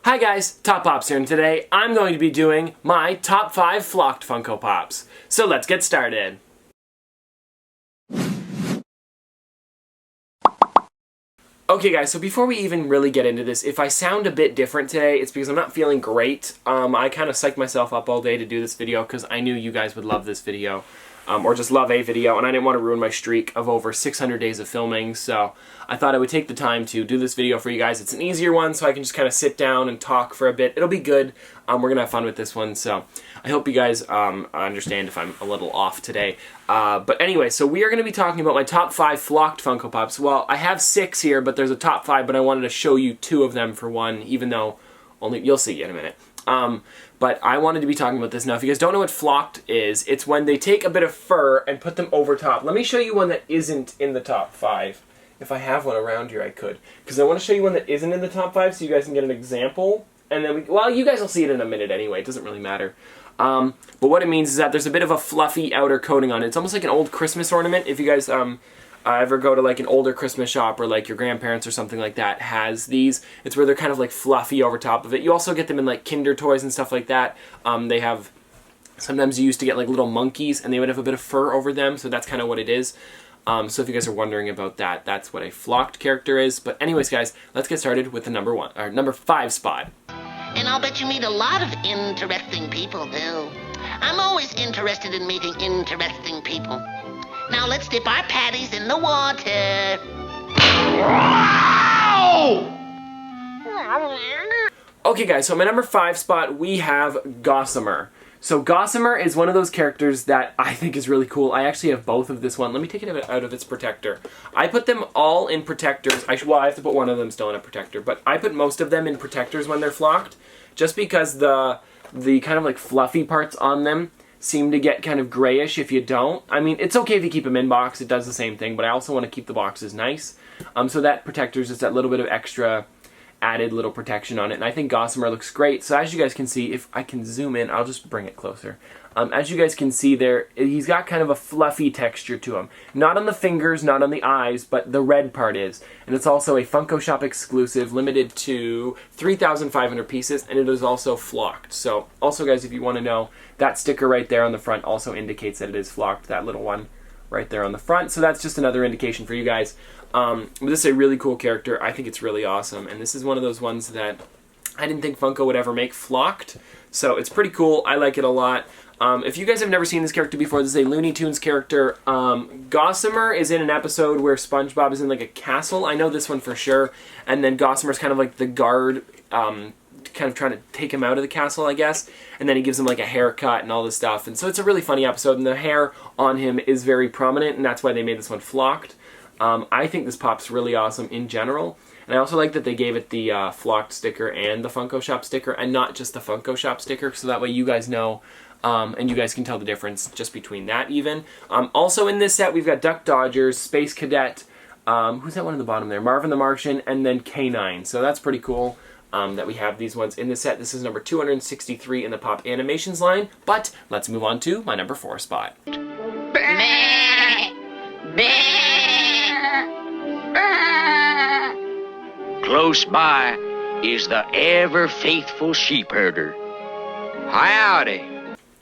Hi guys, Top Pops here, and today I'm going to be doing my top 5 Flocked Funko Pops. So let's get started. Okay guys, so before we even really get into this, if I sound a bit different today, it's because I'm not feeling great. I kind of psyched myself up all day to do this video because I knew you guys would love this video. Or just love a video, and I didn't want to ruin my streak of over 600 days of filming, so I thought I would take the time to do this video for you guys. It's an easier one, so I can just kind of sit down and talk for a bit. It'll be good. We're going to have fun with this one, so I hope you guys understand if I'm a little off today. But anyway, so we are going to be talking about my top 5 Flocked Funko Pops. Well, I have 6 here, but there's a top 5, but I wanted to show you 2 of them for one, even though you'll see in a minute. But I wanted to be talking about this. Now, if you guys don't know what flocked is, it's when they take a bit of fur and put them over top. Let me show you one that isn't in the top 5. If I have one around here, I could. Because I want to show you one that isn't in the top 5 so you guys can get an example. And then, well, you guys will see it in a minute anyway. It doesn't really matter. But what it means is that there's a bit of a fluffy outer coating on it. It's almost like an old Christmas ornament. If you guys ever go to like an older Christmas shop or like your grandparents or something like that has these, it's where they're kind of like fluffy over top of it. You also get them in like Kinder toys and stuff like that. They have, sometimes you used to get like little monkeys and they would have a bit of fur over them, so that's kind of what it is. So if you guys are wondering about that, that's what a flocked character is. But anyways guys, let's get started with the number 5 spot. And I'll bet you meet a lot of interesting people too. I'm always interested in meeting interesting people. Now let's dip our patties in the water. Okay guys, so my number 5 spot, we have Gossamer. So Gossamer is one of those characters that I think is really cool. I actually have both of this one. Let me take it out of its protector. I put them all in protectors. Well, I have to put one of them still in a protector, but I put most of them in protectors when they're flocked, just because the kind of like fluffy parts on them seem to get kind of grayish if you don't. I mean, it's okay if you keep them in box, it does the same thing, but I also want to keep the boxes nice. So that protector is just that little bit of extra added little protection on it, and I think Gossamer looks great. So as you guys can see, if I can zoom in, I'll just bring it closer. As you guys can see there, he's got kind of a fluffy texture to him. Not on the fingers, not on the eyes, but the red part is. And it's also a Funko Shop exclusive, limited to 3,500 pieces, and it is also flocked. So also guys, if you want to know, that sticker right there on the front also indicates that it is flocked, that little one right there on the front. So that's just another indication for you guys. This is a really cool character. I think it's really awesome, and this is one of those ones that I didn't think Funko would ever make flocked. So it's pretty cool. I like it a lot. If you guys have never seen this character before, this is a Looney Tunes character. Gossamer is in an episode where SpongeBob is in like a castle. I know this one for sure. And then Gossamer's kind of like the guard, kind of trying to take him out of the castle, I guess. And then he gives him like a haircut and all this stuff. And so it's a really funny episode, and the hair on him is very prominent, and that's why they made this one flocked. I think this pop's really awesome in general. And I also like that they gave it the flocked sticker and the Funko Shop sticker, and not just the Funko Shop sticker, so that way you guys know, and you guys can tell the difference just between that even. Also in this set, we've got Duck Dodgers, Space Cadet, who's that one in the bottom there? Marvin the Martian, and then K9. So that's pretty cool that we have these ones in this set. This is number 263 in the Pop Animations line, but let's move on to my number 4 spot. Close by is the ever-faithful sheep herder. Howdy.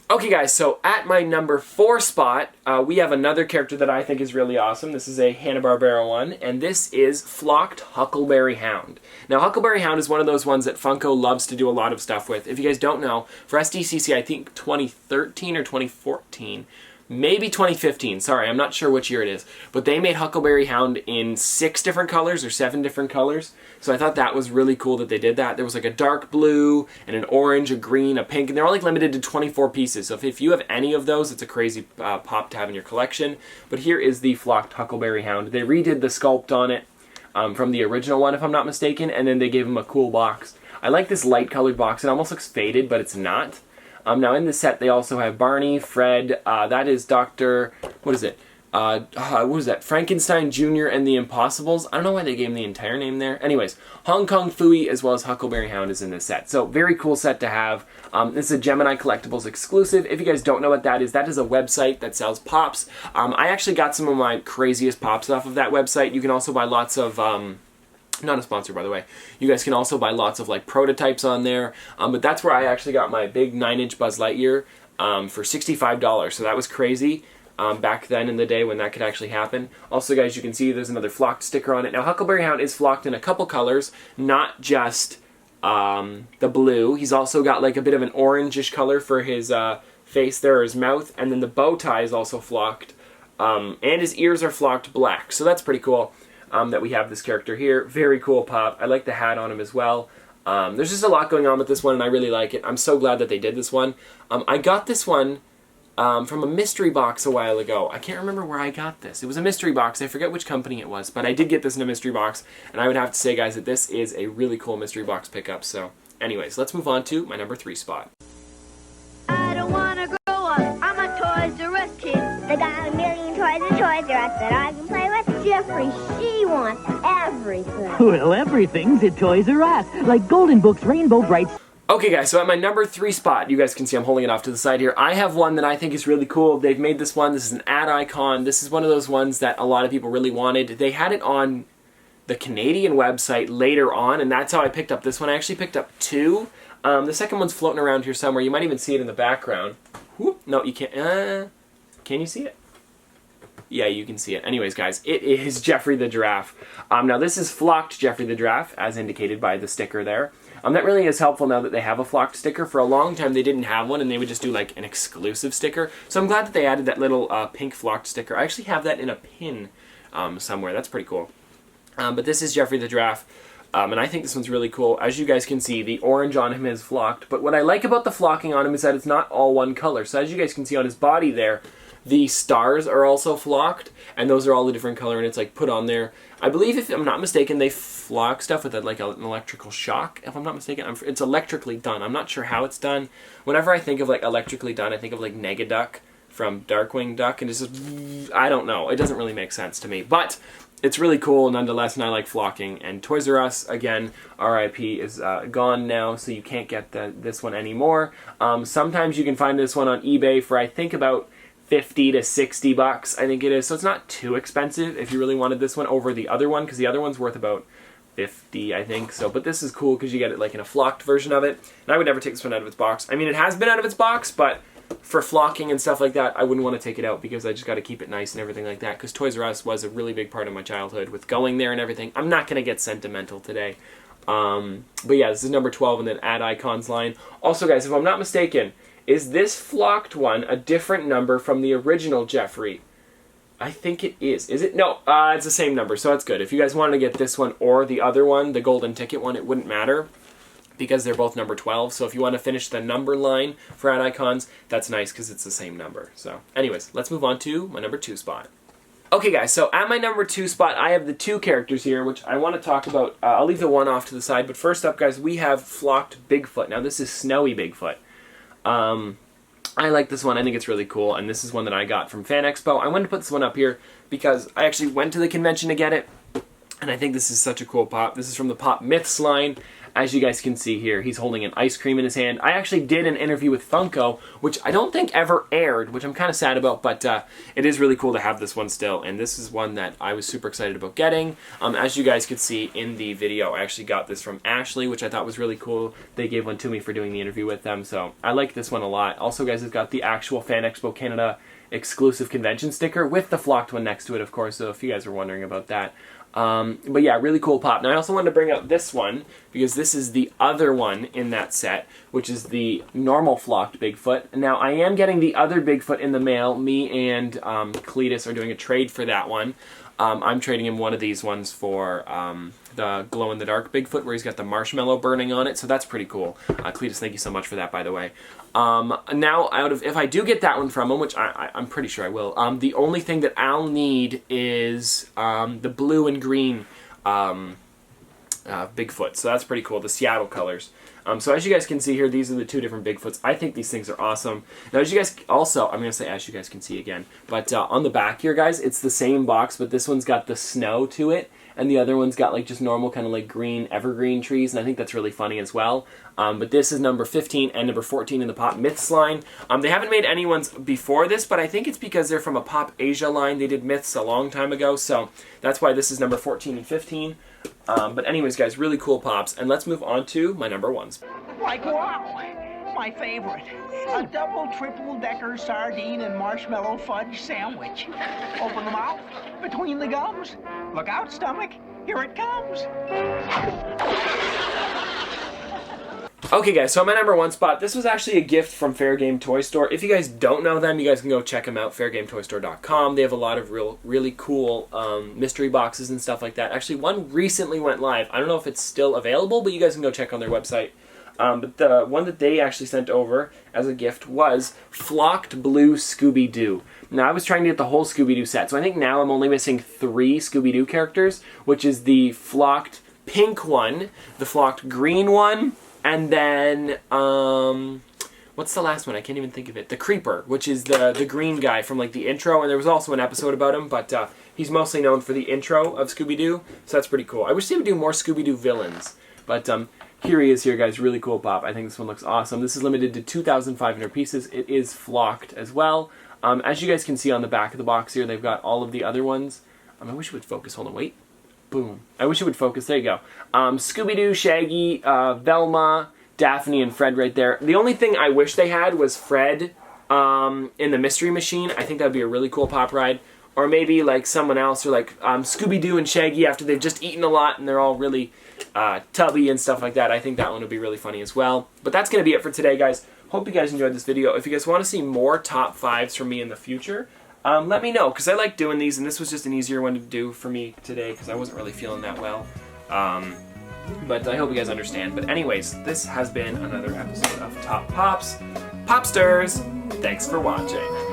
Okay guys, so at my number 4 spot, we have another character that I think is really awesome. This is a Hanna-Barbera one, and this is Flocked Huckleberry Hound. Now, Huckleberry Hound is one of those ones that Funko loves to do a lot of stuff with. If you guys don't know, for SDCC, I think 2013 or 2014, maybe 2015, sorry, I'm not sure which year it is, but they made Huckleberry Hound in 6 different colors or 7 different colors, so I thought that was really cool that they did that. There was like a dark blue, and an orange, a green, a pink, and they're all like limited to 24 pieces, so if you have any of those, it's a crazy pop to have in your collection. But here is the Flocked Huckleberry Hound. They redid the sculpt on it from the original one, if I'm not mistaken, and then they gave him a cool box. I like this light colored box. It almost looks faded, but it's not. Now in this set they also have Barney, Fred, that is Dr. What is it? What was that? Frankenstein Jr. and the Impossibles. I don't know why they gave him the entire name there. Anyways, Hong Kong Phooey as well as Huckleberry Hound is in this set. So very cool set to have. This is a Gemini Collectibles exclusive. If you guys don't know what that is a website that sells pops. I actually got some of my craziest pops off of that website. You can also buy lots of Not a sponsor, by the way. You guys can also buy lots of like prototypes on there. But that's where I actually got my big 9-inch Buzz Lightyear for $65. So that was crazy back then in the day when that could actually happen. Also, guys, you can see there's another Flocked sticker on it. Now, Huckleberry Hound is flocked in a couple colors, not just the blue. He's also got like a bit of an orangish color for his face there, or his mouth. And then the bow tie is also flocked. And his ears are flocked black. So that's pretty cool. That we have this character here. Very cool pop. I like the hat on him as well. There's just a lot going on with this one, and I really like it. I'm so glad that they did this one. I got this one from a mystery box a while ago. I can't remember where I got this. It was a mystery box. I forget which company it was, but I did get this in a mystery box, and I would have to say, guys, that this is a really cool mystery box pickup. So anyways, let's move on to my number 3 spot. I don't want to grow up. I'm a Toys R Us kid. They got a million toys and Toys R Us that I can play with. Jeffrey, she wants everything. Well, everything's at Toys R Us, like Golden Books, Rainbow Brights. Okay, guys, so at my number 3 spot, you guys can see I'm holding it off to the side here. I have one that I think is really cool. They've made this one. This is an ad icon. This is one of those ones that a lot of people really wanted. They had it on the Canadian website later on, and that's how I picked up this one. I actually picked up 2. The second one's floating around here somewhere. You might even see it in the background. Whoop. No, you can't. Can you see it? Yeah, you can see it. Anyways, guys, it is Jeffrey the Giraffe. Now, this is flocked Jeffrey the Giraffe, as indicated by the sticker there. That really is helpful now that they have a flocked sticker. For a long time, they didn't have one, and they would just do, like, an exclusive sticker. So I'm glad that they added that little pink flocked sticker. I actually have that in a pin somewhere. That's pretty cool. But this is Jeffrey the Giraffe. And I think this one's really cool. As you guys can see, the orange on him is flocked. But what I like about the flocking on him is that it's not all one color. So as you guys can see on his body there, the stars are also flocked, and those are all a different color, and it's like put on there. I believe, if I'm not mistaken, they flock stuff with like an electrical shock. If I'm not mistaken, it's electrically done. I'm not sure how it's done. Whenever I think of like electrically done, I think of like Negaduck from Darkwing Duck, and it's just, I don't know. It doesn't really make sense to me, but it's really cool nonetheless, and I like flocking. And Toys R Us, again, RIP, is gone now, so you can't get this one anymore. Sometimes you can find this one on eBay for, I think, about 50 to 60 bucks, I think it is. So it's not too expensive if you really wanted this one over the other one, because the other one's worth about 50, I think. So, but this is cool because you get it like in a flocked version of it. And I would never take this one out of its box. I mean, it has been out of its box, but for flocking and stuff like that, I wouldn't want to take it out because I just got to keep it nice and everything like that, because Toys R Us was a really big part of my childhood with going there and everything. I'm not going to get sentimental today. But yeah, this is number 12 in the ad icons line. Also, guys, if I'm not mistaken, is this flocked one a different number from the original Jeffrey? I think it is. Is it? No, it's the same number, so that's good. If you guys wanted to get this one or the other one, the golden ticket one, it wouldn't matter because they're both number 12. So if you want to finish the number line for ad icons, that's nice because it's the same number. So anyways, let's move on to my number 2 spot. Okay, guys, so at my number 2 spot, I have the 2 characters here, which I want to talk about. I'll leave the one off to the side, but first up, guys, we have flocked Bigfoot. Now, this is Snowy Bigfoot. I like this one. I think it's really cool, and this is one that I got from Fan Expo. I wanted to put this one up here because I actually went to the convention to get it, and I think this is such a cool pop. This is from the Pop Myths line. As you guys can see here, he's holding an ice cream in his hand. I actually did an interview with Funko, which I don't think ever aired, which I'm kind of sad about, but it is really cool to have this one still, and this is one that I was super excited about getting. As you guys could see in the video, I actually got this from Ashley, which I thought was really cool. They gave one to me for doing the interview with them, so I like this one a lot. Also, guys, it's got the actual Fan Expo Canada exclusive convention sticker with the flocked one next to it, of course, so if you guys are wondering about that. But yeah, really cool pop. Now I also wanted to bring out this one because this is the other one in that set, which is the normal flocked Bigfoot. Now I am getting the other Bigfoot in the mail. Me and Cletus are doing a trade for that one. I'm trading him one of these ones for the glow-in-the-dark Bigfoot where he's got the marshmallow burning on it, so that's pretty cool. Cletus, thank you so much for that, by the way. Now, if I do get that one from him, which I'm pretty sure I will, the only thing that I'll need is the blue and green Bigfoot, so that's pretty cool, the Seattle colors. So as you guys can see here, these are the 2 different Bigfoots. I think these things are awesome. Now, as you guys also, I'm going to say as you guys can see again, but on the back here, guys, it's the same box, but this one's got the snow to it, and the other one's got like just normal kind of like green evergreen trees, and I think that's really funny as well. But this is number 15 and number 14 in the Pop Myths line. They haven't made any ones before this, but I think it's because they're from a Pop Asia line. They did Myths a long time ago, so that's why this is number 14 and 15. But anyways, guys, really cool pops. And let's move on to my number ones. Like wow, my favorite. A double, triple-decker sardine and marshmallow fudge sandwich. Open the mouth, between the gums. Look out, stomach, here it comes. Okay, guys, so my number one spot, this was actually a gift from Fair Game Toy Store. If you guys don't know them, you guys can go check them out, fairgametoystore.com. They have a lot of really cool mystery boxes and stuff like that. Actually, one recently went live. I don't know if it's still available, but you guys can go check on their website. But the one that they actually sent over as a gift was Flocked Blue Scooby-Doo. Now, I was trying to get the whole Scooby-Doo set, so I think now I'm only missing 3 Scooby-Doo characters, which is the Flocked Pink one, the Flocked Green one, and then, what's the last one? I can't even think of it. The Creeper, which is the green guy from, like, the intro, and there was also an episode about him, but he's mostly known for the intro of Scooby-Doo, so that's pretty cool. I wish they would do more Scooby-Doo villains, but here he is here, guys. Really cool pop. I think this one looks awesome. This is limited to 2,500 pieces. It is flocked as well. As you guys can see on the back of the box here, they've got all of the other ones. I wish it would focus. Hold on, wait. Boom. I wish it would focus. There you go. Scooby-Doo, Shaggy, Velma, Daphne, and Fred right there. The only thing I wish they had was Fred in the Mystery Machine. I think that would be a really cool pop ride. Or maybe like someone else, or like Scooby-Doo and Shaggy after they've just eaten a lot and they're all really tubby and stuff like that. I think that one would be really funny as well. But that's going to be it for today, guys. Hope you guys enjoyed this video. If you guys want to see more top 5s from me in the future, let me know, because I like doing these, and this was just an easier one to do for me today because I wasn't really feeling that well. But I hope you guys understand. But anyways, this has been another episode of Top Pops. Popsters, thanks for watching.